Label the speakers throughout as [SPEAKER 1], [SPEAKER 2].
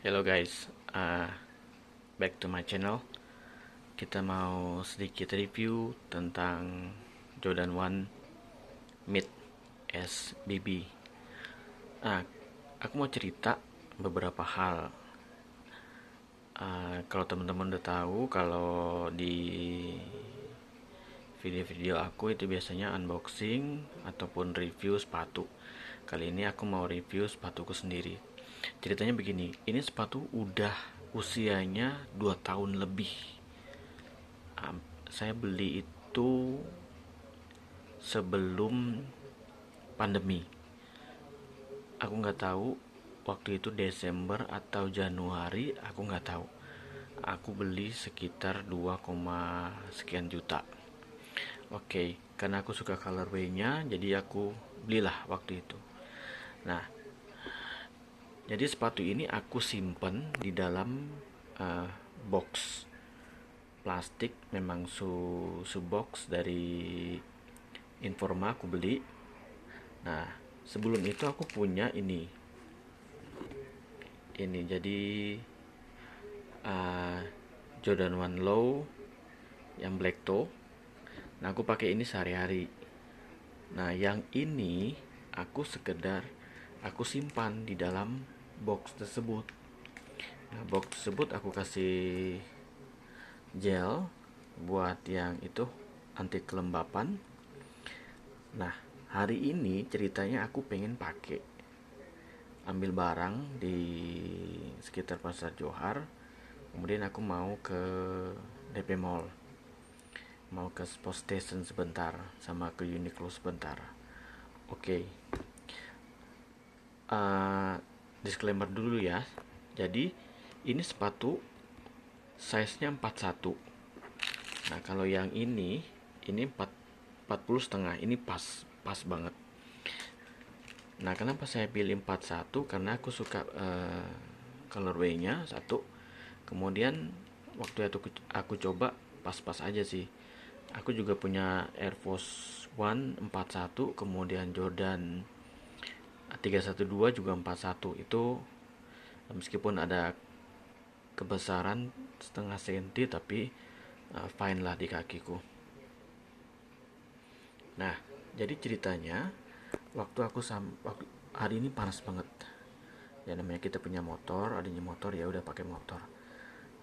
[SPEAKER 1] Hello guys, back to my channel. Kita mau sedikit review tentang Jordan 1 Mid SBB. Nah, aku mau cerita beberapa hal. Kalau teman-teman udah tahu, kalau di video-video aku itu biasanya unboxing ataupun review sepatu. Kali ini aku mau review sepatuku sendiri. Ceritanya begini, ini sepatu udah usianya 2 tahun lebih. Saya beli itu sebelum pandemi. Aku nggak tahu waktu itu Desember atau Januari, aku nggak tahu. Aku beli sekitar 2, sekian juta. Oke, karena aku suka colorway-nya, jadi aku belilah waktu itu. Nah, jadi sepatu ini aku simpen di dalam box plastik, memang su box dari Informa aku beli. Nah, sebelum itu aku punya ini jadi uh, Jordan 1 Low yang black toe. Nah, aku pakai ini sehari-hari. Nah, yang ini aku simpan di dalam box tersebut. Nah, box tersebut aku kasih gel buat yang itu anti kelembapan. Nah, hari ini ceritanya aku pengen pakai, ambil barang di sekitar Pasar Johar, kemudian aku mau ke DP Mall, mau ke Sport Station sebentar, sama ke Uniqlo sebentar. Oke, disclaimer dulu ya. Jadi ini sepatu size nya 41. Nah, kalau yang ini 40 setengah, ini pas pas banget. Nah, kenapa saya pilih 41? Karena aku suka colorway-nya satu. Kemudian waktu itu aku coba pas-pas aja sih. Aku juga punya Air Force One 41, kemudian Jordan 312 juga 41. Itu meskipun ada kebesaran setengah senti, tapi fine lah di kakiku. Nah, jadi ceritanya waktu hari ini panas banget. Ya namanya kita punya motor, adanya motor ya udah pakai motor.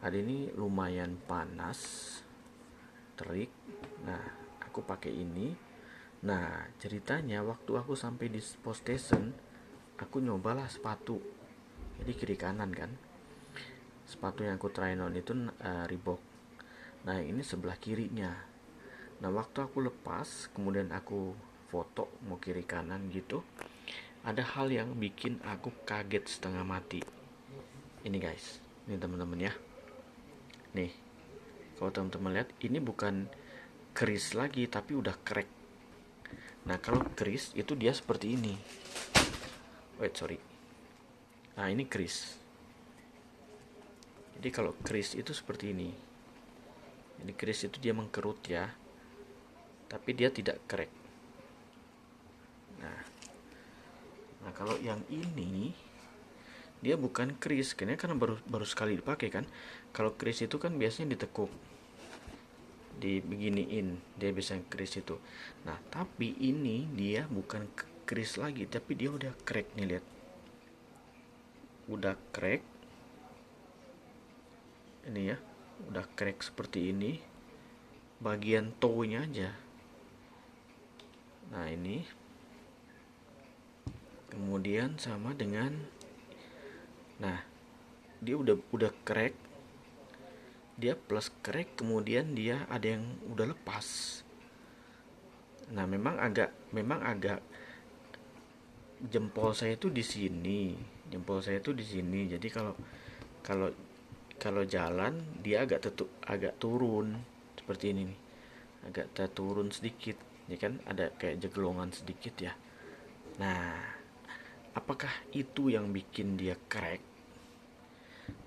[SPEAKER 1] Hari ini lumayan panas, terik. Nah, aku pakai ini. Nah, ceritanya waktu aku sampai di post station, aku nyobalah sepatu. Jadi kiri kanan kan. Sepatu yang aku try on itu Reebok. Nah, ini sebelah kirinya. Nah, waktu aku lepas, kemudian aku foto mau kiri kanan gitu, ada hal yang bikin aku kaget setengah mati. Ini guys, ini teman-teman ya. Nih, kalau teman-teman lihat, ini bukan keris lagi, tapi udah crack. Nah, kalau keris itu dia seperti ini. Wait, sorry. Nah, ini keris. Jadi kalau keris itu seperti ini. Ini keris itu dia mengkerut ya, tapi dia tidak crack. Nah, kalau yang ini dia bukan keris, karena baru sekali dipakai kan. Kalau keris itu kan biasanya ditekuk, dibeginiin, dia bisa keris itu. Nah, tapi ini dia bukan keris lagi, tapi dia udah crack nih, lihat. Udah crack. Ini ya, udah crack seperti ini. Bagian toe-nya aja. Nah, ini. Kemudian sama dengan, nah, dia udah crack. Dia plus crack, kemudian dia ada yang udah lepas. Nah, memang agak jempol saya itu di sini. Jadi kalau kalau jalan dia agak turun seperti ini nih. Agak turun sedikit. Ya kan ada kayak jeglongan sedikit ya. Nah, apakah itu yang bikin dia crack?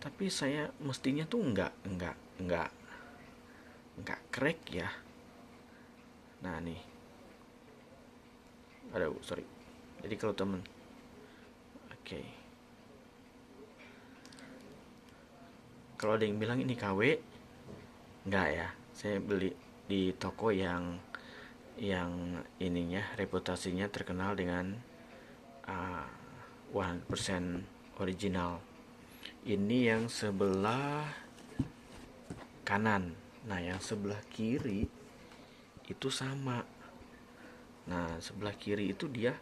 [SPEAKER 1] Tapi saya mestinya tuh enggak crack ya. Nah, nih. Aduh, sorry. Jadi kalau temen, oke. kalau ada yang bilang ini KW, enggak ya, saya beli di toko yang ininya reputasinya terkenal dengan uh, 100% original. Ini yang sebelah kanan. Nah, yang sebelah kiri itu sama. Nah, sebelah kiri itu dia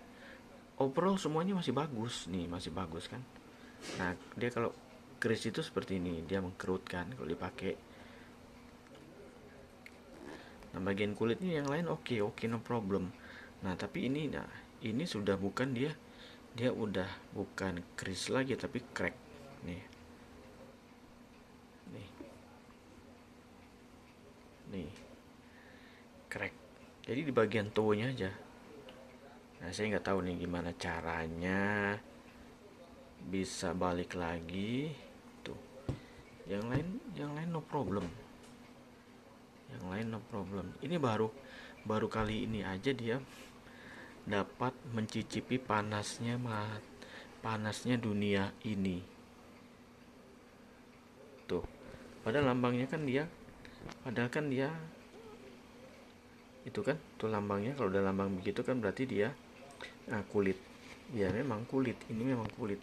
[SPEAKER 1] overall semuanya masih bagus. Nih, masih bagus kan. Nah, dia kalau keris itu seperti ini, dia mengkerut kan kalau dipakai. Nah, bagian kulitnya yang lain oke, no problem. Nah, tapi ini sudah bukan dia udah bukan keris lagi tapi crack. Nih. Nih. Nih. Crack. Jadi di bagian toe-nya aja. Nah, saya nggak tahu nih gimana caranya bisa balik lagi. Tuh. Yang lain no problem. Yang lain no problem. Ini baru kali ini aja dia dapat mencicipi panasnya dunia ini. Tuh. Padahal kan dia itu kan tuh lambangnya, kalau udah lambang begitu kan berarti dia kulit. Ya memang kulit, ini memang kulit.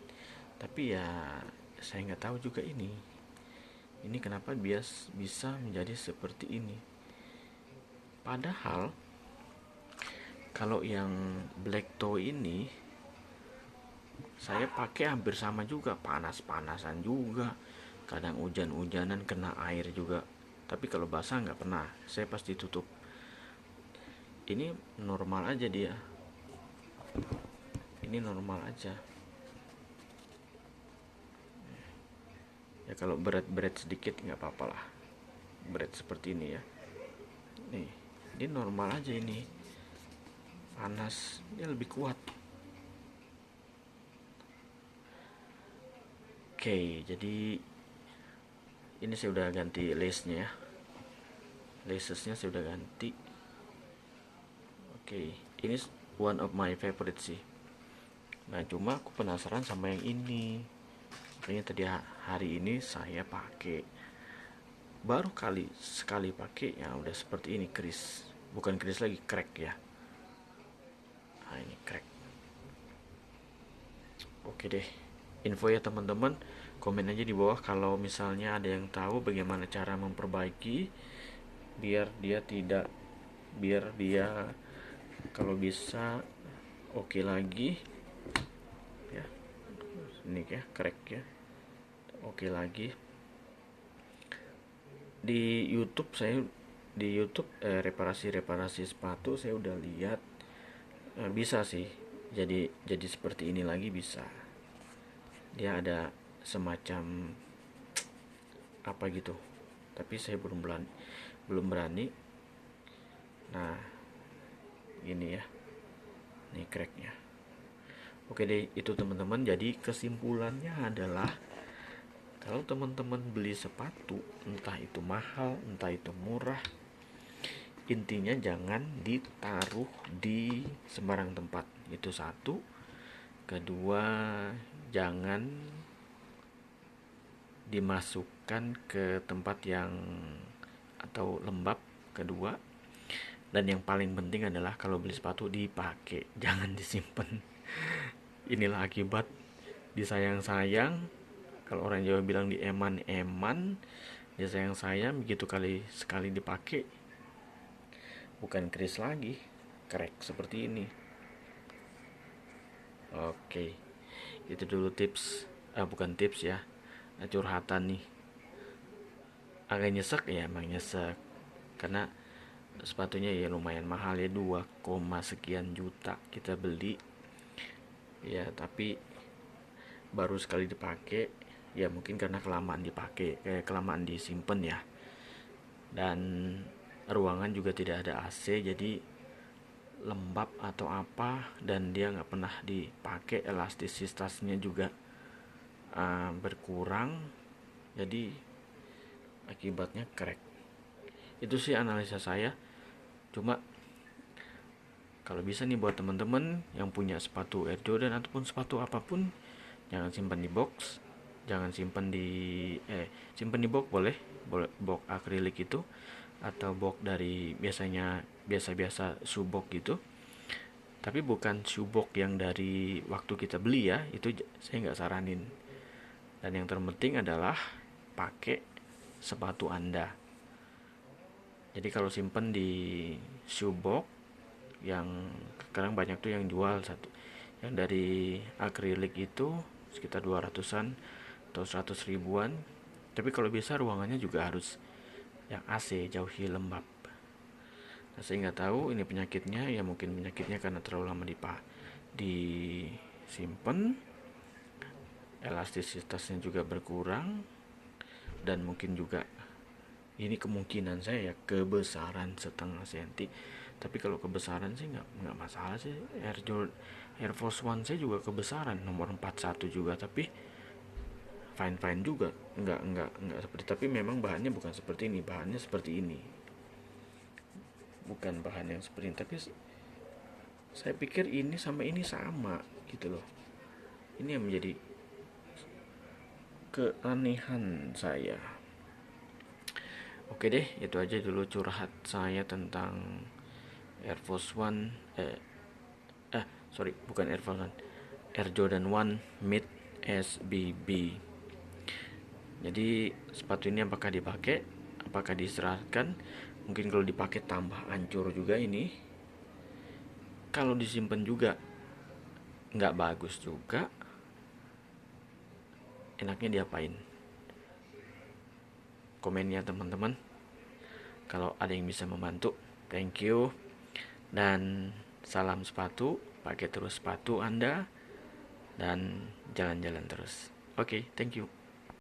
[SPEAKER 1] Tapi ya saya nggak tahu juga ini kenapa bisa menjadi seperti ini. Padahal kalau yang black toe ini saya pakai hampir sama juga, panas-panasan juga, kadang hujan-hujanan kena air juga. Tapi kalau basah nggak pernah, saya pasti tutup. Ini normal aja dia. Ini normal aja. Ya kalau berat sedikit nggak apa-apa lah. Berat seperti ini ya. Nih, ini normal aja ini. Panas, dia lebih kuat. Oke, jadi ini saya udah ganti lace-nya ya. Laces-nya saya udah ganti. Oke, ini one of my favorite sih. Nah, cuma aku penasaran sama yang ini. Makanya tadi hari ini saya pakai. Baru sekali pakai ya udah seperti ini keris. Bukan keris lagi, crack ya. Nah, ini crack. Oke deh. Info ya teman-teman. Komen aja di bawah kalau misalnya ada yang tahu bagaimana cara memperbaiki biar dia kalau bisa oke lagi ya. Ini ya crack ya, oke lagi. Di YouTube reparasi sepatu saya udah lihat, bisa sih jadi seperti ini lagi bisa. Dia ada semacam apa gitu, tapi saya belum berani. Nah, ini ya, ini cracknya. Oke deh, itu teman-teman. Jadi kesimpulannya adalah kalau teman-teman beli sepatu, entah itu mahal, entah itu murah, intinya jangan ditaruh di sembarang tempat. Itu satu. Kedua, jangan dimasukkan ke tempat yang atau lembab. Kedua, dan yang paling penting adalah kalau beli sepatu dipakai, jangan disimpan. Inilah akibat disayang-sayang. Kalau orang Jawa bilang dieman-eman, dia sayang-sayang, begitu sekali dipakai bukan keris lagi, crack seperti ini. Oke, itu dulu tips, bukan tips ya, curhatan nih. Agak nyesek ya, emang nyesek karena sepatunya ya lumayan mahal ya, 2, sekian juta kita beli ya, tapi baru sekali dipakai ya, mungkin karena kelamaan disimpan ya, dan ruangan juga tidak ada AC jadi lembab atau apa, dan dia nggak pernah dipakai, elastisitasnya juga berkurang, jadi akibatnya crack. Itu sih analisa saya. Cuma kalau bisa nih buat teman-teman yang punya sepatu Air Jordan ataupun sepatu apapun, jangan simpan di box, jangan simpen di simpen di box boleh, box akrilik itu, atau box dari biasanya biasa-biasa subok gitu, tapi bukan subok yang dari waktu kita beli ya, itu saya nggak saranin. Dan yang terpenting adalah pakai sepatu Anda. Jadi kalau simpen di shoebox yang sekarang banyak tuh yang jual satu yang dari akrilik itu sekitar 200-an atau 100 ribuan. Tapi kalau bisa ruangannya juga harus yang AC, jauhi lembab. Nah, saya nggak tahu ini penyakitnya, ya mungkin penyakitnya karena terlalu lama disimpan, elastisitasnya juga berkurang, dan mungkin juga ini kemungkinan saya ya kebesaran setengah senti. Tapi kalau kebesaran sih nggak masalah sih. Air Force One saya juga kebesaran nomor 41 juga, tapi fine fine juga, nggak seperti, tapi memang bahannya bukan seperti ini, bahannya seperti ini, bukan bahan yang seperti ini. Tapi saya pikir ini sama ini sama gitu loh. Ini yang menjadi keanehan saya. Oke deh, itu aja dulu curhat saya tentang Air Force One. Sorry, bukan Air Force One, Air Jordan 1 Mid SBB. Jadi sepatu ini apakah dipakai, apakah diistirahatkan? Mungkin kalau dipakai tambah hancur juga ini. Kalau disimpan juga nggak bagus juga. Enaknya diapain? Komen ya teman-teman. Kalau ada yang bisa membantu, thank you. Dan salam sepatu, pakai terus sepatu Anda dan jalan-jalan terus. Oke, thank you.